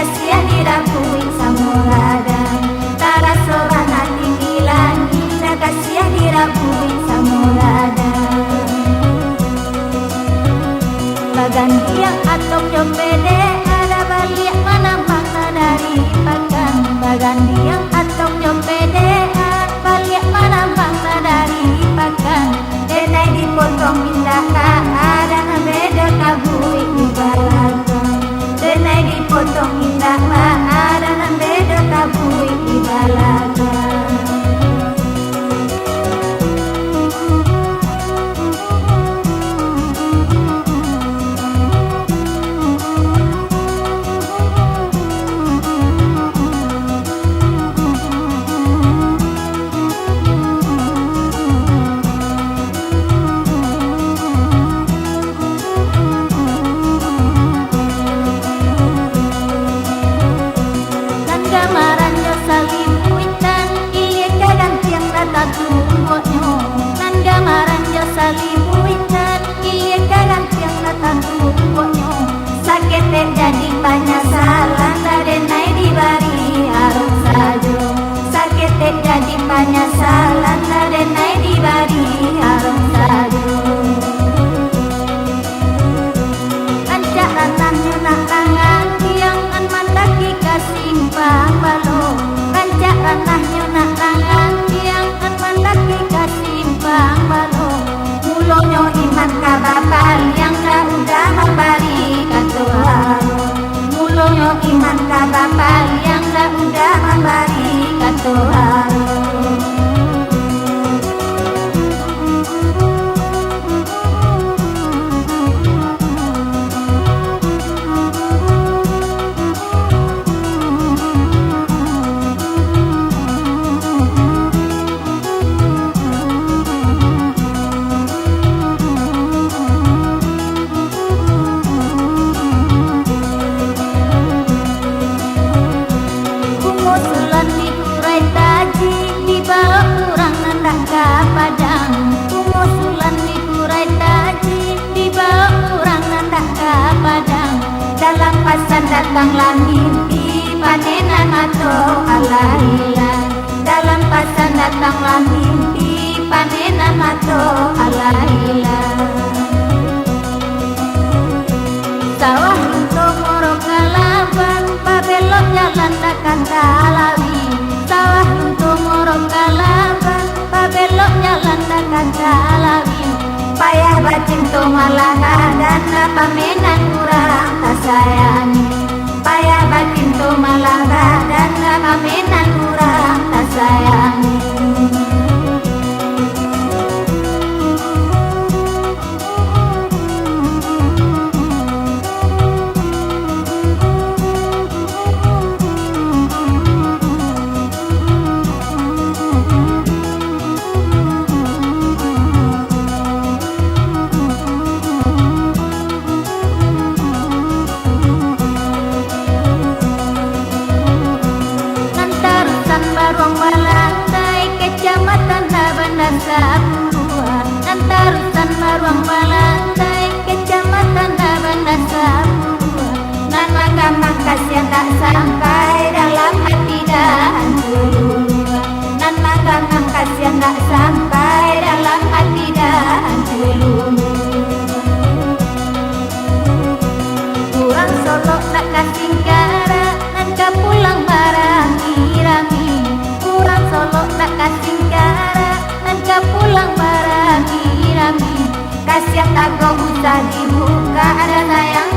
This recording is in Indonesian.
kasihan dirapuin samuradan tarasoban hati bilang indah kasihan dirapuin samuradan bagandiang atong jompede ada balik mana makna dari pakan bagandiang atong jompede balik mana makna dari pakan denai dipotong indah ada na beda kabui ibalakan denai dipotong indah ada na beda kabui ibalakan jadi banyak salah denai dibari arung sajo sakit jadi banyak salah denai dibari arung sajo kancak ranah nyunak tangan yang an mandaki kasimpang balo kancak ranah nyunak tangan yang an mandaki kasimpang balo mulonyo iman kabapal yang udah membari katuhan mulonyo iman kabapal yang udah membari katuhan padang kumusulan dikurai taji dibawa kurang nandak ke padang dalam pasan datanglah mimpi panenan atau alahilan dalam pasan datanglah mimpi panenan atau alahilan sawah untuk moro kalaban pabelok jalan takkan talawi sawah untuk moro kalaban belok jalan takkan talawi payah bacin tu malah dan pamenan kurang tak sayangi payah bacin tu malah dan pamenan kurang tak sayangi Ruang Balantai Kecamatan Tabanan Sapurua Antarusan Ruang Balantai Kecamatan Tabanan Sapurua nan magamang kasihan tak sampai dalam hati dan dulu nan magamang kasihan tak sampai dalam hati dan dulu kurang solok nak kasih cara nan pulang barang irami kurang solok nak kasih cara nan pulang barang irami kasihan tak kau usah dibuka ada sayang